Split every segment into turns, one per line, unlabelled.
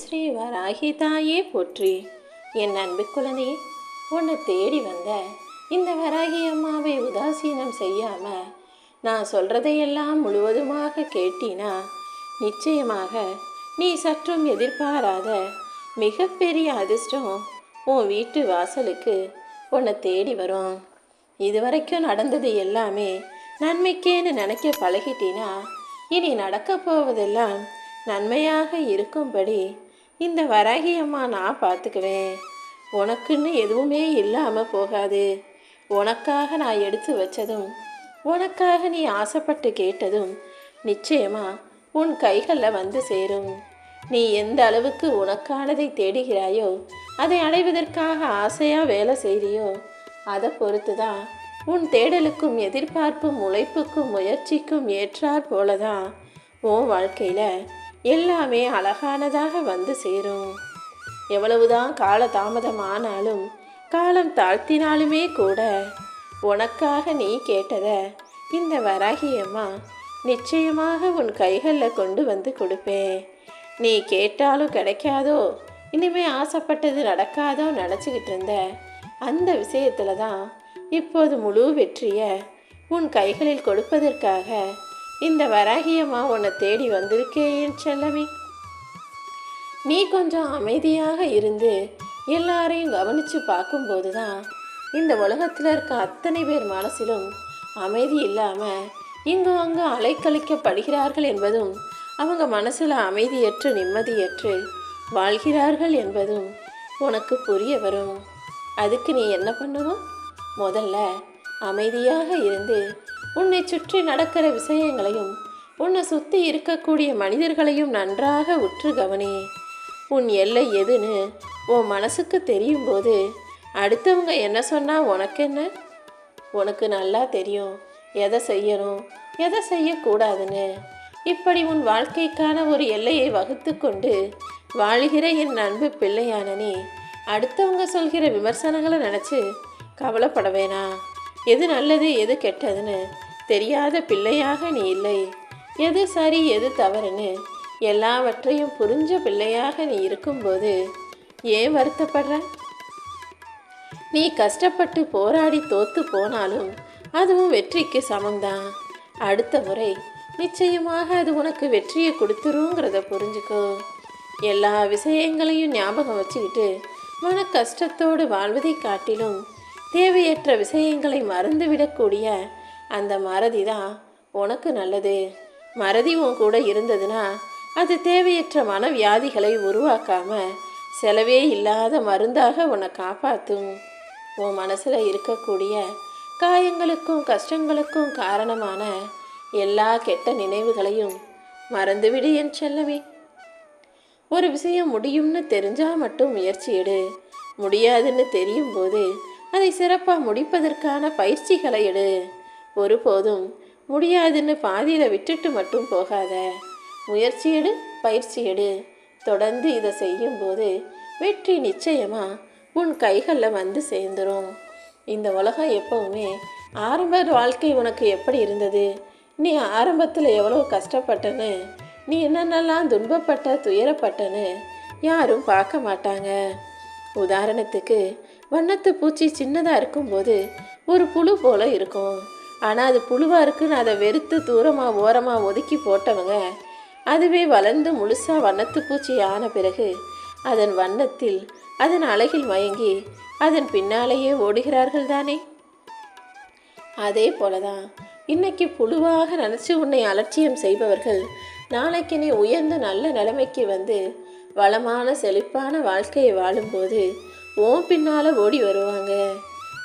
ஸ்ரீ வராகி தாயே போற்றி. என் அன்பு குழந்தையே, உன்னை தேடி வந்த இந்த வராகி அம்மாவை உதாசீனம் செய்யாம நான் சொல்றதையெல்லாம் முழுவதுமாக கேட்டினா நிச்சயமாக நீ சற்றும் எதிர்பாராத மிகப்பெரிய அதிர்ஷ்டம் உன் வீட்டு வாசலுக்கு உன்னை தேடி வரும். இதுவரைக்கும் நடந்தது எல்லாமே நன்மைக்கேன்னு நினைக்க பழகிட்டினா இனி நடக்க போவதெல்லாம் நன்மையாக இருக்கும்படி இந்த வராகி அம்மா நான் பார்த்துக்குவேன். உனக்குன்னு எதுவுமே இல்லாமல் போகாது. உனக்காக நான் எடுத்து வச்சதும் உனக்காக நீ ஆசைப்பட்டு கேட்டதும் நிச்சயமாக உன் கைகளில் வந்து சேரும். நீ எந்த அளவுக்கு உனக்கானதை தேடுகிறாயோ, அதை அடைவதற்காக ஆசையாக வேலை செய்கிறியோ, அதை பொறுத்து தான் உன் தேடலுக்கும் எதிர்பார்ப்பும் உழைப்புக்கும் முயற்சிக்கும் ஏற்றாற் போல தான் உன் வாழ்க்கையில் எல்லாமே அழகானதாக வந்து சேரும். எவ்வளவுதான் கால தாமதமானாலும் காலம் தாழ்த்தினாலுமே கூட உனக்காக நீ கேட்டத இந்த வராகி அம்மா நிச்சயமாக உன் கைகளில் கொண்டு வந்து கொடுப்பேன். நீ கேட்டாலும் கிடைக்காதோ, இனிமே ஆசைப்பட்டது நடக்காதோ நினச்சிக்கிட்டு இருந்த அந்த விஷயத்தில் தான் இப்போது முழு வெற்றியை உன் கைகளில் கொடுப்பதற்காக இந்த வராகியம்மா உன்னை தேடி வந்திருக்கேன் செல்லமே. நீ கொஞ்சம் அமைதியாக இருந்து எல்லாரையும் கவனித்து பார்க்கும்போது தான் இந்த உலகத்தில் இருக்க அத்தனை பேர் மனசிலும் அமைதி இல்லாமல் இங்கும் அங்கு அலைக்கழிக்கப்படுகிறார்கள் என்பதும், அவங்க மனசில் அமைதியற்று நிம்மதியற்று வாழ்கிறார்கள் என்பதும் உனக்கு புரிய வரும். அதுக்கு நீ என்ன பண்ணணும்? முதல்ல அமைதியாக இருந்து உன்னை சுற்றி நடக்கிற விஷயங்களையும் உன்னை சுற்றி இருக்கக்கூடிய மனிதர்களையும் நன்றாக உற்று கவனி. உன் எல்லை எதுன்னு உன் மனசுக்கு தெரியும் போது அடுத்தவங்க என்ன சொன்னால் உனக்கு என்ன? உனக்கு நல்லா தெரியும் எதை செய்யணும் எதை செய்யக்கூடாதுன்னு. இப்படி உன் வாழ்க்கைக்கான ஒரு எல்லையை வகுத்து கொண்டு வாழுகிற என் அன்பு பிள்ளையான நீ அடுத்தவங்க சொல்கிற விமர்சனங்களை நினச்சி கவலைப்பட வேணாம். எது நல்லது எது கெட்டதுன்னு தெரியாத பிள்ளையாக நீ இல்லை. எது சரி எது தவறுன்னு எல்லாவற்றையும் புரிஞ்ச பிள்ளையாக நீ இருக்கும்போது ஏன் வருத்தப்படுற? நீ கஷ்டப்பட்டு போராடி தோத்து போனாலும் அதுவும் வெற்றிக்கு சமம்தான். அடுத்த முறை நிச்சயமாக அது உனக்கு வெற்றியை கொடுத்துருங்கிறத புரிஞ்சுக்கோ. எல்லா விஷயங்களையும் ஞாபகம் வச்சுக்கிட்டு மன கஷ்டத்தோடு வாழ்வதை காட்டிலும் தேவையற்ற விஷயங்களை மறந்துவிடக்கூடிய அந்த மறதி தான் உனக்கு நல்லது. மறதி உன் கூட இருந்ததுன்னா அது தேவையற்ற மனவியாதிகளை உருவாக்காம செலவே இல்லாத மருந்தாக உன்னை காப்பாற்றும். உன் மனசில் இருக்கக்கூடிய காயங்களுக்கும் கஷ்டங்களுக்கும் காரணமான எல்லா கெட்ட நினைவுகளையும் மறந்துவிடு என் செல்லமே. ஒரு விஷயம் முடியும்னு தெரிஞ்சால் மட்டும் முயற்சி எடு. முடியாதுன்னு தெரியும் போது அதை சிறப்பாக முடிப்பதற்கான பயிற்சிகளை எடு. ஒருபோதும் முடியாதுன்னு பாதியில் விட்டுட்டு மட்டும் போகாத. முயற்சி எடு, பயிற்சி எடு. தொடர்ந்து இதை செய்யும்போது வெற்றி நிச்சயமாக உன் கைகளில் வந்து சேர்ந்துடும். இந்த உலகம் எப்பவுமே ஆரம்ப வாழ்க்கை உனக்கு எப்படி இருந்தது, நீ ஆரம்பத்தில் எவ்வளோ கஷ்டப்பட்டன்னு, நீ என்னென்னலாம் துன்பப்பட்ட துயரப்பட்டன்னு யாரும் பார்க்க மாட்டாங்க. உதாரணத்துக்கு வண்ணத்து பூச்சி சின்னதாக இருக்கும்போது ஒரு புழு போல் இருக்கும். ஆனால் அது புழுவாக இருக்குன்னு அதை வெறுத்து தூரமாக ஓரமாக ஒதுக்கி போட்டவங்க அதுவே வளர்ந்து முழுசாக வண்ணத்து பூச்சி ஆன பிறகு அதன் வண்ணத்தில் அதன் அழகில் மயங்கி அதன் பின்னாலேயே ஓடுகிறார்கள் தானே. அதே போலதான் இன்னைக்கு புழுவாக நினச்சி உன்னை அலட்சியம் செய்பவர்கள் நாளைக்கு நீ உயர்ந்த நல்ல நிலைமைக்கு வந்து வளமான செழிப்பான வாழ்க்கையை வாழும்போது ஓம் பின்னால் ஓடி வருவாங்க.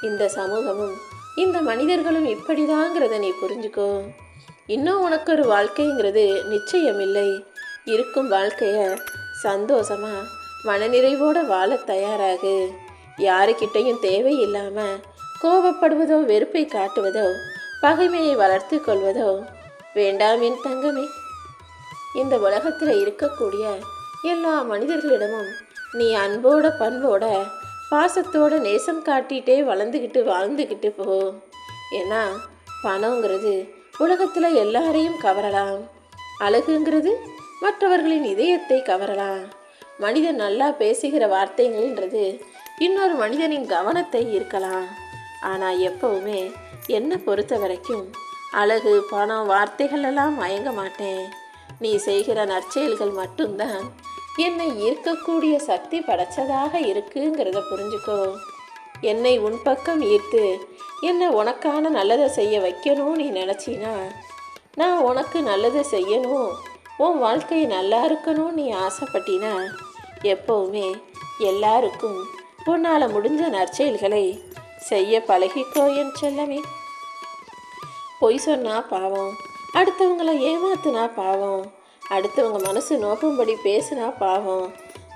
இந்த சமூகமும் இந்த மனிதர்களும் இப்படிதாங்கிறத நீ புரிஞ்சுக்கோ. இன்னும் உனக்கு ஒரு வாழ்க்கைங்கிறது நிச்சயம் இல்லை. இருக்கும் வாழ்க்கையை சந்தோஷமாக மனநிறைவோடு வாழ தயாராகு. யாருக்கிட்டையும் தேவையில்லாமல் கோபப்படுவதோ வெறுப்பை காட்டுவதோ பகைமையை வளர்த்து கொள்வதோ வேண்டாம் என் தங்கமே. இந்த உலகத்தில் இருக்கக்கூடிய எல்லா மனிதர்களிடமும் நீ அன்போட பண்போட பாசத்தோட நேசம் காட்டிகிட்டே வளர்ந்துக்கிட்டு வாழ்ந்துக்கிட்டு போ. ஏன்னா பணங்கிறது உலகத்தில் எல்லாரையும் கவரலாம். அழகுங்கிறது மற்றவர்களின் இதயத்தை கவரலாம். மனிதன் நல்லா பேசுகிற வார்த்தைகள்ன்றது இன்னொரு மனிதனின் கவனத்தை ஈர்க்கலாம். ஆனால் எப்பவுமே என்னை பொறுத்த வரைக்கும் அழகு, பணம், வார்த்தைகள் எல்லாம் மயங்க மாட்டேன். நீ செய்கிற நற்செயல்கள் மட்டும்தான் என்னை ஈர்க்கக்கூடிய சக்தி படைச்சதாக இருக்குங்கிறத புரிஞ்சுக்கோ. என்னை உன் பக்கம் ஈர்த்து என்னை உனக்கான நல்லதை செய்ய வைக்கணும் நீ நினச்சினா, நான் உனக்கு நல்லதை செய்யணும், உன் வாழ்க்கை நல்லா இருக்கணும் நீ ஆசைப்பட்டினா, எப்பவுமே எல்லாருக்கும் உன்னால் முடிஞ்ச நற்செயல்களை செய்ய பழகிக்கோ என் செல்லமே. பொய் சொன்னா பாவம், அடுத்தவங்களை ஏமாத்துனா பாவம், அடுத்தவங்க மனசு நோக்கும்படி பேசுனா பாவம்,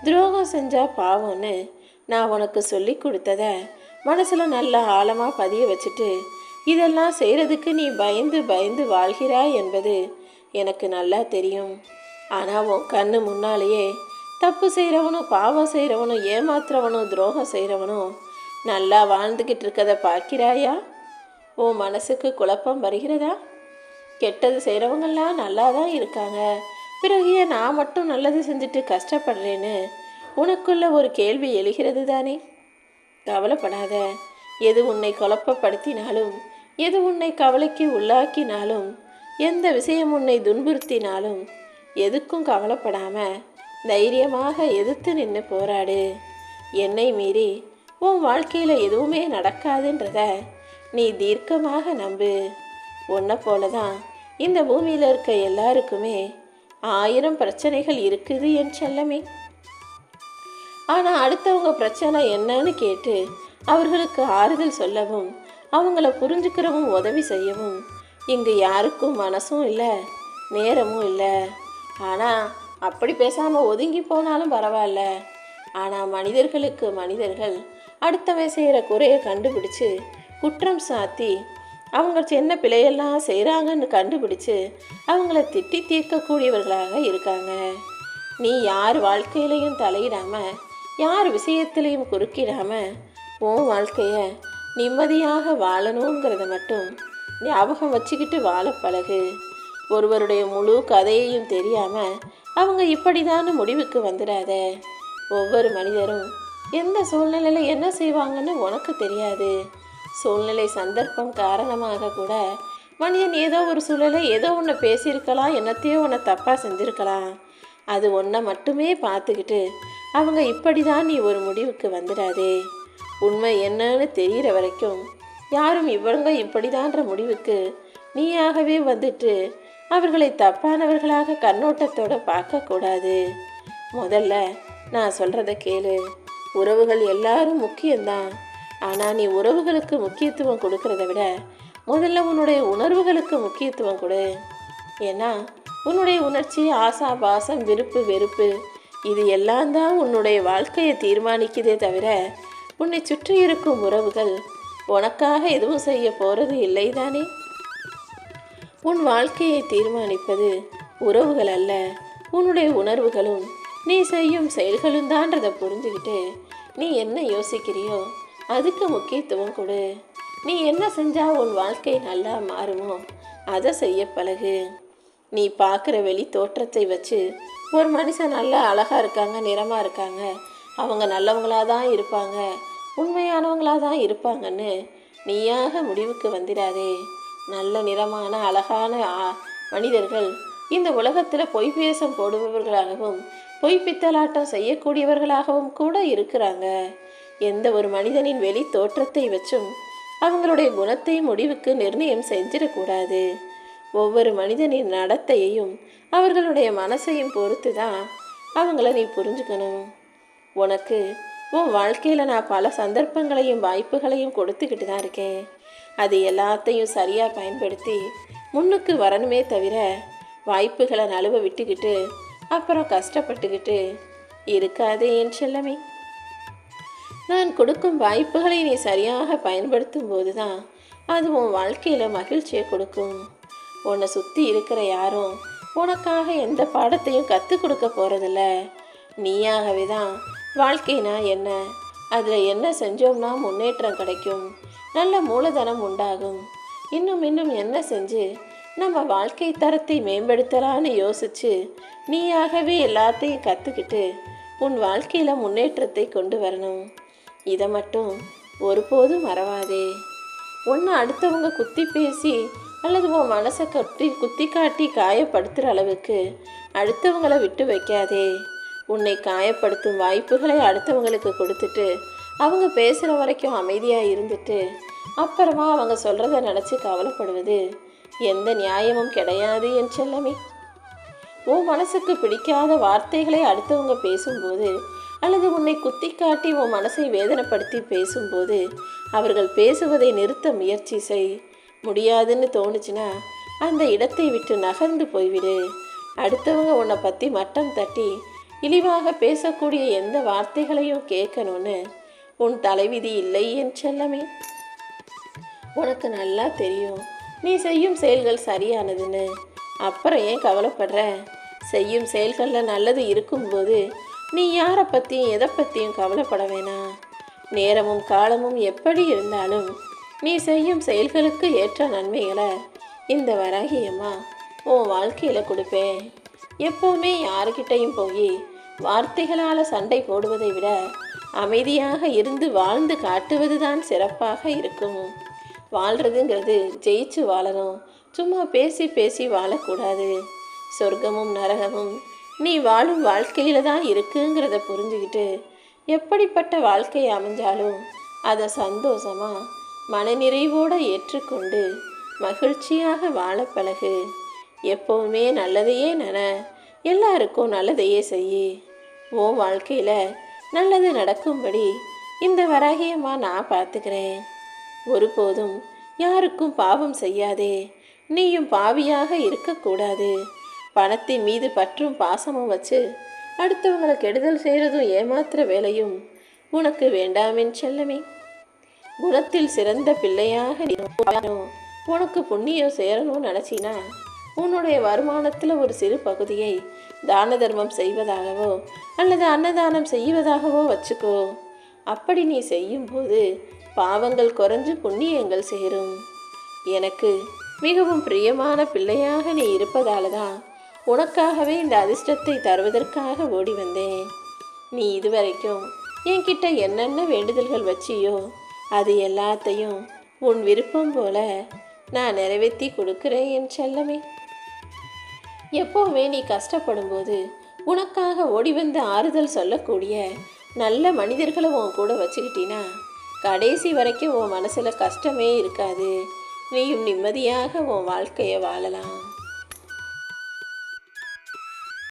துரோகம் செஞ்சா பாவம்னு நான் உனக்கு சொல்லி கொடுத்தத மனசில் நல்லா ஆழமாக பதிய வச்சுட்டு இதெல்லாம் செய்கிறதுக்கு நீ பயந்து பயந்து வாழ்கிறாய் என்பது எனக்கு நல்லா தெரியும். ஆனால் உன் கண்ணு முன்னாலேயே தப்பு செய்கிறவனும், பாவம் செய்கிறவனும், ஏமாத்துறவனும், துரோகம் செய்கிறவனும் நல்லா வாழ்ந்துக்கிட்டு இருக்கதை பார்க்கிறாயா? உன் மனசுக்கு குழப்பம் வருகிறதா? கெட்டது செய்கிறவங்கெல்லாம் நல்லா தான் இருக்காங்க, பிறகு ஏன் நான் மட்டும் நல்லது செஞ்சுட்டு கஷ்டப்படுறேன்னு உனக்குள்ள ஒரு கேள்வி எழுகிறது தானே? கவலைப்படாத. எது உன்னை குழப்பப்படுத்தினாலும், எது உன்னை கவலைக்கு உள்ளாக்கினாலும், எந்த விஷயம் உன்னை துன்புறுத்தினாலும் எதுக்கும் கவலைப்படாமல் தைரியமாக எதிர்த்து நின்று போராடு. என்னை மீறி உன் வாழ்க்கையில் எதுவுமே நடக்காதுன்றத நீ தீர்க்கமாக நம்பு. உன்னை போல தான் இந்த பூமியில் இருக்க எல்லாருக்குமே 1000 பிரச்சனைகள் இருக்குது என் செல்லமே. ஆனால் அடுத்தவங்க பிரச்சனை என்னன்னு கேட்டு அவர்களுக்கு ஆறுதல் சொல்லவும், அவங்கள புரிஞ்சுக்கிறவும் உதவி செய்யவும் இங்கு யாருக்கும் மனசும் இல்லை, நேரமும் இல்லை. ஆனால் அப்படி பேசாமல் ஒதுங்கி போனாலும் பரவாயில்ல. ஆனால் மனிதர்களுக்கு மனிதர்கள் அடுத்தவன் செய்கிற குறையை கண்டுபிடிச்சு குற்றம் சாத்தி அவங்க சின்ன பிழையெல்லாம் செய்கிறாங்கன்னு கண்டுபிடிச்சு அவங்கள திட்டி தீர்க்கக்கூடியவர்களாக இருக்காங்க. நீ யார் வாழ்க்கையிலையும் தலையிடாமல், யார் விஷயத்திலையும் குறுக்கிடாமல் உன் வாழ்க்கையை நிம்மதியாக வாழணுங்கிறத மட்டும் ஞாபகம் வச்சுக்கிட்டு வாழ பழகு. ஒருவருடைய முழு கதையையும் தெரியாமல் அவங்க இப்படிதான்னு முடிவுக்கு வந்துடாத. ஒவ்வொரு மனிதரும் எந்த சூழ்நிலையில் என்ன செய்வாங்கன்னு உனக்கு தெரியாது. சூழ்நிலை, சந்தர்ப்பம் காரணமாக கூட மனிதன் ஏதோ ஒரு சூழலை ஏதோ ஒன்று பேசியிருக்கலாம், என்னத்தையோ ஒன்று தப்பாக செஞ்சுருக்கலாம். அது ஒன்றை மட்டுமே பார்த்துக்கிட்டு அவங்க இப்படி தான் நீ ஒரு முடிவுக்கு வந்துடாதே. உண்மை என்னன்னு தெரிகிற வரைக்கும் யாரும் இவங்க இப்படிதான்ற முடிவுக்கு நீயாகவே வந்துட்டு அவர்களை தப்பானவர்களாக கண்ணோட்டத்தோடு பார்க்கக்கூடாது. முதல்ல நான் சொல்கிறத கேளு. உறவுகள் எல்லாரும் முக்கியம்தான். ஆனால் நீ உறவுகளுக்கு முக்கியத்துவம் கொடுக்கறத விட முதல்ல உன்னுடைய உணர்வுகளுக்கு முக்கியத்துவம் கொடு. ஏன்னா உன்னுடைய உணர்ச்சி, ஆசா, பாசம், விருப்பு, வெறுப்பு இது எல்லாம் தான் உன்னுடைய வாழ்க்கையை தீர்மானிக்குதே தவிர உன்னை சுற்றி இருக்கும் உறவுகள் உனக்காக எதுவும் செய்ய போகிறது இல்லை தானே. உன் வாழ்க்கையை தீர்மானிப்பது உறவுகள் அல்ல, உன்னுடைய உணர்வுகளும் நீ செய்யும் செயல்களும் தான்றதை புரிஞ்சுக்கிட்டு நீ என்ன யோசிக்கிறியோ அதுக்கு முக்கியத்துவம் கொடு. நீ என்ன செஞ்சால் உன் வாழ்க்கை நல்லா மாறுமோ அதை செய்ய பழகு. நீ பார்க்குற வெளி தோற்றத்தை வச்சு ஒரு மனுஷன் நல்லா அழகாக இருக்காங்க, நிறமாக இருக்காங்க, அவங்க நல்லவங்களாக தான் இருப்பாங்க, உண்மையானவங்களாக தான் இருப்பாங்கன்னு நீயாக முடிவுக்கு வந்துடாதே. நல்ல நிறமான அழகான மனிதர்கள் இந்த உலகத்தில் பொய் பேசம் போடுபவர்களாகவும் பொய் பித்தலாட்டம் செய்யக்கூடியவர்களாகவும் கூட இருக்கிறாங்க. எந்த ஒரு மனிதனின் வெளி தோற்றத்தை வச்சும் அவங்களுடைய குணத்தை முடிவுக்கு நிர்ணயம் செஞ்சிடக்கூடாது. ஒவ்வொரு மனிதனின் நடத்தையையும் அவர்களுடைய மனசையும் பொறுத்து தான் அவங்கள நீ புரிஞ்சுக்கணும். உனக்கு உன் வாழ்க்கையில் நான் பல சந்தர்ப்பங்களையும் வாய்ப்புகளையும் கொடுத்துக்கிட்டு தான் இருக்கேன். அது எல்லாத்தையும் சரியாக பயன்படுத்தி முன்னுக்கு வரணுமே தவிர வாய்ப்புகளை நழுவ விட்டுக்கிட்டு அப்புறம் கஷ்டப்பட்டுக்கிட்டு இருக்காதே என் செல்லமே. நான் கொடுக்கும் வாய்ப்புகளை நீ சரியாக பயன்படுத்தும் போது தான் அது உன் வாழ்க்கையில் மகிழ்ச்சியை கொடுக்கும். உன்னை சுற்றி இருக்கிற யாரும் உனக்காக எந்த பாடத்தையும் கற்றுக் கொடுக்க போகிறதில்ல. நீயாகவே தான் வாழ்க்கைனா என்ன, அதில் என்ன செஞ்சோம்னா முன்னேற்றம் கிடைக்கும், நல்ல மூலதனம் உண்டாகும், இன்னும் என்ன செஞ்சு நம்ம வாழ்க்கை தரத்தை மேம்படுத்தலான்னு யோசித்து நீயாகவே எல்லாத்தையும் கற்றுக்கிட்டு உன் வாழ்க்கையில் முன்னேற்றத்தை கொண்டு வரணும். இதை மட்டும் ஒருபோதும் மறவாதே. ஒன்று அடுத்தவங்க குத்தி பேசி அல்லது உன் மனசை குத்தி காட்டி காயப்படுத்துகிற அளவுக்கு அடுத்தவங்களை விட்டு வைக்காதே. உன்னை காயப்படுத்தும் வாய்ப்புகளை அடுத்தவங்களுக்கு கொடுத்துட்டு அவங்க பேசுகிற வரைக்கும் அமைதியாக இருந்துட்டு அப்புறமா அவங்க சொல்கிறத நினச்சி கவலைப்படுவது எந்த நியாயமும் கிடையாது என் செல்லமே. உன் மனசுக்கு பிடிக்காத வார்த்தைகளை அடுத்தவங்க பேசும்போது அல்லது உன்னை குத்தி காட்டி உன் மனசை வேதனைப்படுத்தி பேசும்போது அவர்கள் பேசுவதை நிறுத்த முயற்சி செய். முடியாதுன்னு தோணுச்சுன்னா அந்த இடத்தை விட்டு நகர்ந்து போய்விடு. அடுத்தவங்க உன்னை பற்றி மட்டம் தட்டி இழிவாக பேசக்கூடிய எந்த வார்த்தைகளையும் கேட்கணும்னு உன் தலைவிதி இல்லை என் செல்லமே. உனக்கு நல்லா தெரியும் நீ செய்யும் செயல்கள் சரியானதுன்னு. அப்புறம் ஏன் கவலைப்படுற? செய்யும் செயல்களில் நல்லது இருக்கும்போது நீ யாரை பற்றியும் எதை பற்றியும் கவலைப்பட வேணாம். நேரமும் காலமும் எப்படி இருந்தாலும் நீ செய்யும் செயல்களுக்கு ஏற்ற நன்மைகளை இந்த வராகியம்மா உன் வாழ்க்கையில் கொடுப்பேன். எப்போவுமே யாருக்கிட்டையும் போய் வார்த்தைகளால் சண்டை போடுவதை விட அமைதியாக இருந்து வாழ்ந்து காட்டுவது தான் சிறப்பாக இருக்கும். வாழ்கிறதுங்கிறது ஜெயிச்சு வாழணும், சும்மா பேசி பேசி வாழக்கூடாது. சொர்க்கமும் நரகமும் நீ வாழும் வாழ்க்கையில் தான் இருக்குங்கிறத புரிஞ்சுக்கிட்டு எப்படிப்பட்ட வாழ்க்கை அமைஞ்சாலும் அதை சந்தோஷமாக மனநிறைவோடு ஏற்றுக்கொண்டு மகிழ்ச்சியாக வாழ பழகு. எப்போவுமே நல்லதையே நன, எல்லாருக்கும் நல்லதையே செய்யி. உன் வாழ்க்கையில் நல்லது நடக்கும்படி இந்த வராகியம்மா நான் பார்த்துக்கிறேன். ஒருபோதும் யாருக்கும் பாவம் செய்யாதே. நீயும் பாவியாக இருக்கக்கூடாது. பணத்தின் மீது பற்றும் பாசமும் வச்சு அடுத்தவங்களை கெடுதல் செய்கிறதும் ஏமாத்துற வேலையும் உனக்கு வேண்டாமென் செல்லமே. குணத்தில் சிறந்த பிள்ளையாக உனக்கு புண்ணியம் சேரணும்னு நினச்சினா உன்னுடைய வருமானத்தில் ஒரு சிறு பகுதியை தான தர்மம் செய்வதாகவோ அல்லது அன்னதானம் செய்வதாகவோ வச்சுக்கோ. அப்படி நீ செய்யும்போது பாவங்கள் குறைஞ்சு புண்ணியங்கள் சேரும். எனக்கு மிகவும் பிரியமான பிள்ளையாக நீ இருப்பதால தான் உனக்காகவே இந்த அதிர்ஷ்டத்தை தருவதற்காக ஓடி வந்தேன். நீ இதுவரைக்கும் என்கிட்ட என்னென்ன வேண்டுதல்கள் வச்சியோ அது எல்லாத்தையும் உன் விருப்பம் போல நான் நிறைவேற்றி கொடுக்குறேன் என் செல்லமே. எப்போவுமே நீ கஷ்டப்படும் போது உனக்காக ஓடி வந்து ஆறுதல் சொல்லக்கூடிய நல்ல மனிதர்களை உன் கூட வச்சுக்கிட்டினா கடைசி வரைக்கும் உன் மனசில் கஷ்டமே இருக்காது. நீயும் நிம்மதியாக உன் வாழ்க்கையை வாழலாம்.